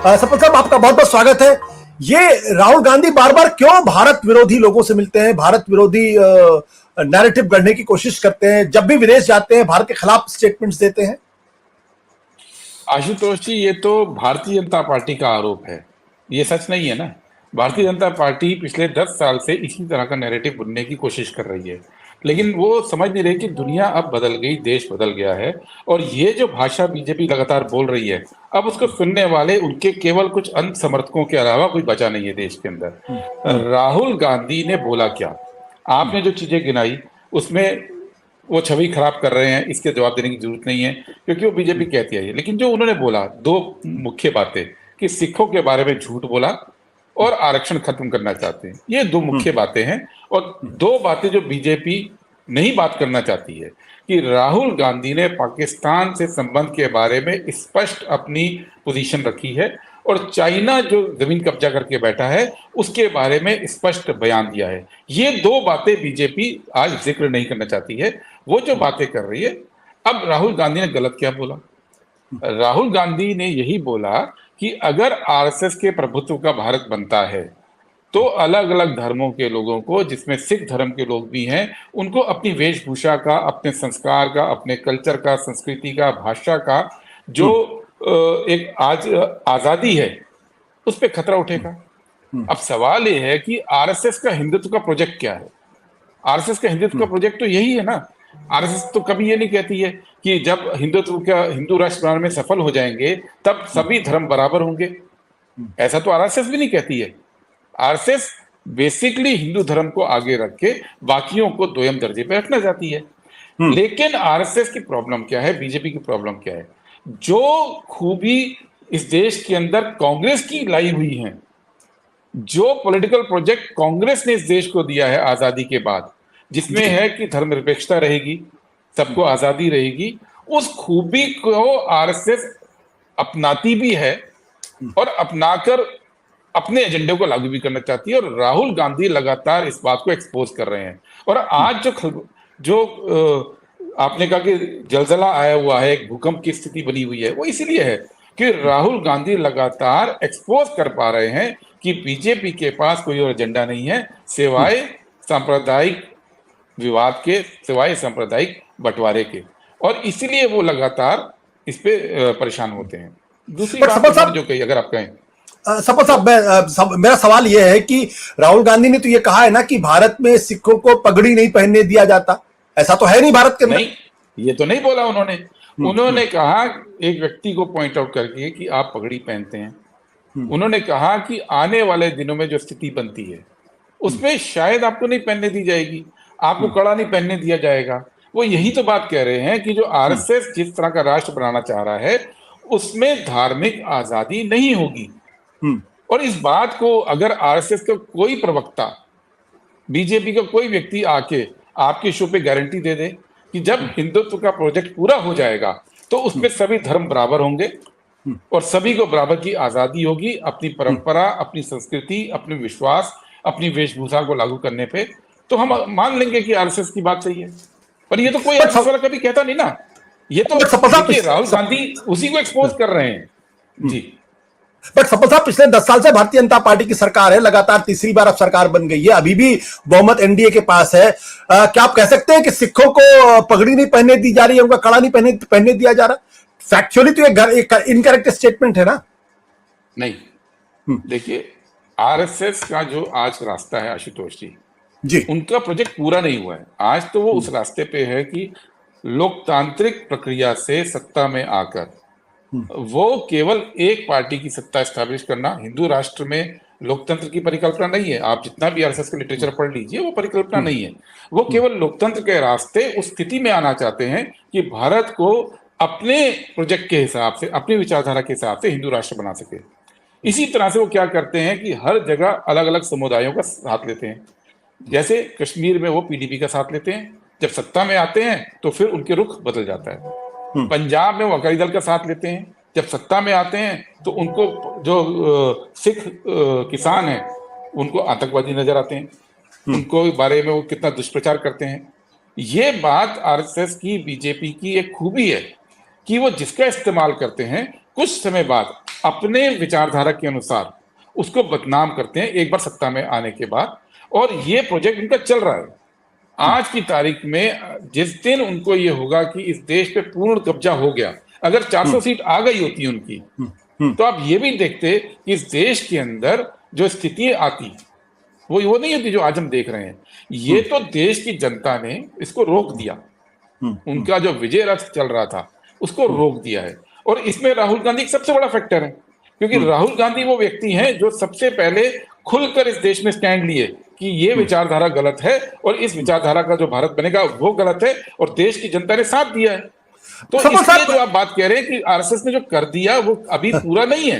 सपन साहब, आपका बहुत बहुत स्वागत है। ये राहुल गांधी बार बार क्यों भारत विरोधी लोगों से मिलते हैं, भारत विरोधी नैरेटिव गढ़ने की कोशिश करते हैं, जब भी विदेश जाते हैं भारत के खिलाफ स्टेटमेंट्स देते हैं? आशुतोष जी, ये तो भारतीय जनता पार्टी का आरोप है, ये सच नहीं है ना। भारतीय जनता पार्टी पिछले 10 साल से इसी तरह का नैरेटिव बुनने की कोशिश कर रही है, लेकिन वो समझ नहीं रही कि दुनिया अब बदल गई, देश बदल गया है। और ये जो भाषा बीजेपी लगातार बोल रही है, अब उसको सुनने वाले उनके केवल कुछ अंध समर्थकों के अलावा कोई बचा नहीं है देश के अंदर। राहुल गांधी ने बोला क्या? आपने जो चीजें गिनाई उसमें वो छवि खराब कर रहे हैं, इसके जवाब देने की जरूरत नहीं है, क्योंकि वो बीजेपी कहती है। लेकिन जो उन्होंने बोला, दो मुख्य बातें, कि सिखों के बारे में झूठ बोला और आरक्षण खत्म करना चाहते हैं, ये दो मुख्य बातें हैं। और दो बातें जो बीजेपी नहीं बात करना चाहती है, कि राहुल गांधी ने पाकिस्तान से संबंध के बारे में स्पष्ट अपनी पोजीशन रखी है और चाइना जो जमीन कब्जा करके बैठा है उसके बारे में स्पष्ट बयान दिया है। ये दो बातें बीजेपी आज जिक्र नहीं करना चाहती है, वो जो बातें कर रही है। अब राहुल गांधी ने गलत क्या बोला? राहुल गांधी ने यही बोला कि अगर आरएसएस के प्रभुत्व का भारत बनता है तो अलग अलग धर्मों के लोगों को, जिसमें सिख धर्म के लोग भी हैं, उनको अपनी वेशभूषा का, अपने संस्कार का, अपने कल्चर का, संस्कृति का, भाषा का जो एक आज आजादी है उस पर खतरा उठेगा। अब सवाल ये है कि आरएसएस का हिंदुत्व का प्रोजेक्ट क्या है? आरएसएस का हिंदुत्व का प्रोजेक्ट तो यही है ना। आरएसएस तो कभी ये नहीं कहती है कि जब हिंदुत्व का, हिंदू राष्ट्र बनाने में सफल हो जाएंगे तब सभी धर्म बराबर होंगे, ऐसा तो आरएसएस भी नहीं कहती है। आरएसएस बेसिकली हिंदू धर्म को आगे रख के बाकियों को दोयम दर्जे पे रखना चाहती है। लेकिन आरएसएस की प्रॉब्लम क्या है, बीजेपी की प्रॉब्लम क्या है? जो खूबी इस देश के अंदर कांग्रेस की लाई हुई है, जो पॉलिटिकल प्रोजेक्ट कांग्रेस ने इस देश को दिया है आजादी के बाद, जिसमें है कि धर्मनिरपेक्षता रहेगी, सबको आजादी रहेगी, उस खूबी को आरएसएस अपनाती भी है और अपनाकर अपने एजेंडे को लागू भी करना चाहती है। और राहुल गांधी लगातार इस बात को एक्सपोज कर रहे हैं। और आज जो आपने कहा कि जलजला आया हुआ है, एक भूकंप की स्थिति बनी हुई है, वो इसीलिए है कि राहुल गांधी लगातार एक्सपोज कर पा रहे हैं कि बीजेपी के पास कोई और एजेंडा नहीं है सिवाय सांप्रदायिक विवाद के, सिवाय सांप्रदायिक बंटवारे के। और इसीलिए वो लगातार इस पे परेशान होते हैं। दूसरी बात जो कही, अगर आप कहें सपन साहब, मेरा सवाल यह है कि राहुल गांधी ने तो ये कहा है ना कि भारत में सिखों को पगड़ी नहीं पहनने दिया जाता, ऐसा तो है नहीं भारत के अंदर। नहीं, ये तो नहीं बोला उन्होंने। उन्होंने कहा एक व्यक्ति को पॉइंट आउट करके कि आप पगड़ी पहनते हैं। उन्होंने कहा कि आने वाले दिनों में जो स्थिति बनती है उसमें शायद आपको नहीं पहनने दी जाएगी, आपको कड़ा नहीं पहनने दिया जाएगा। वो यही तो बात कह रहे हैं कि जो आरएसएस जिस तरह का राष्ट्र बनाना चाह रहा है उसमें धार्मिक आजादी नहीं होगी। और इस बात को अगर आरएसएस का कोई प्रवक्ता, बीजेपी का कोई व्यक्ति आके आपके शो पे गारंटी दे दे कि जब हिंदुत्व का प्रोजेक्ट पूरा हो जाएगा तो उसमें सभी धर्म बराबर होंगे और सभी को बराबर की आजादी होगी अपनी परंपरा, अपनी संस्कृति, अपने विश्वास, अपनी वेशभूषा को लागू करने पे, तो हम मान लेंगे कि आरएसएस की बात सही है। पर ये तो कोई आरएसएस वाला कभी कहता नहीं ना। ये तो राहुल गांधी उसी को एक्सपोज कर रहे हैं जी। बट सपन साहब, पिछले 10 साल से भारतीय जनता पार्टी की सरकार है, लगातार तीसरी बार अब सरकार बन गई है, अभी भी बहुमत एनडीए के पास है। क्या आप कह सकते हैं कि सिखों को पगड़ी नहीं पहनने दी जा रही है, उनका कड़ा नहीं पहनने दिया जा रहा? फैक्चुअली तो एक इनकरेक्ट स्टेटमेंट है ना। नहीं, देखिए, आरएसएस का जो आज रास्ता है आशुतोष जी, उनका प्रोजेक्ट पूरा नहीं हुआ है। आज तो वो उस रास्ते पे है कि लोकतांत्रिक प्रक्रिया से सत्ता में आकर वो केवल एक पार्टी की सत्ता स्टैब्लिश करना। हिंदू राष्ट्र में लोकतंत्र की परिकल्पना नहीं है। आप जितना भी आरएसएस का लिटरेचर पढ़ लीजिए, वो परिकल्पना नहीं है। वो केवल लोकतंत्र के रास्ते उस स्थिति में आना चाहते हैं कि भारत को अपने प्रोजेक्ट के हिसाब से, अपनी विचारधारा के हिसाब से हिंदू राष्ट्र बना सके। इसी तरह से वो क्या करते हैं कि हर जगह अलग अलग समुदायों का साथ लेते हैं। जैसे कश्मीर में वो पीडीपी का साथ लेते हैं, जब सत्ता में आते हैं तो फिर उनके रुख बदल जाता है। पंजाब में वो अकाली दल का साथ लेते हैं, जब सत्ता में आते हैं तो उनको जो सिख किसान हैं उनको आतंकवादी नजर आते हैं, उनको बारे में वो कितना दुष्प्रचार करते हैं। ये बात आरएसएस की, बीजेपी की एक खूबी है कि वो जिसका इस्तेमाल करते हैं कुछ समय बाद अपने विचारधारा के अनुसार उसको बदनाम करते हैं एक बार सत्ता में आने के बाद, और ये प्रोजेक्ट इनका चल रहा है। आज की तारीख में जिस दिन उनको ये होगा कि इस देश पे पूर्ण कब्जा हो गया, अगर 400 सीट आ गई होती उनकी, तो आप ये भी देखते कि इस देश के अंदर जो स्थिति आती वो नहीं होती जो आज हम देख रहे हैं। ये तो देश की जनता ने इसको रोक दिया, उनका जो विजय रथ चल रहा था उसको रोक दिया है। और इसमें राहुल गांधी एक सबसे बड़ा फैक्टर है, क्योंकि राहुल गांधी वो व्यक्ति हैं जो सबसे पहले खुलकर इस देश में स्टैंड लिए कि ये विचारधारा गलत है और इस विचारधारा का जो भारत बनेगा वो गलत है, और देश की जनता ने साथ दिया है। तो इसलिए जो आप बात कह रहे हैं कि आरएसएस ने जो कर दिया वो अभी पूरा नहीं है।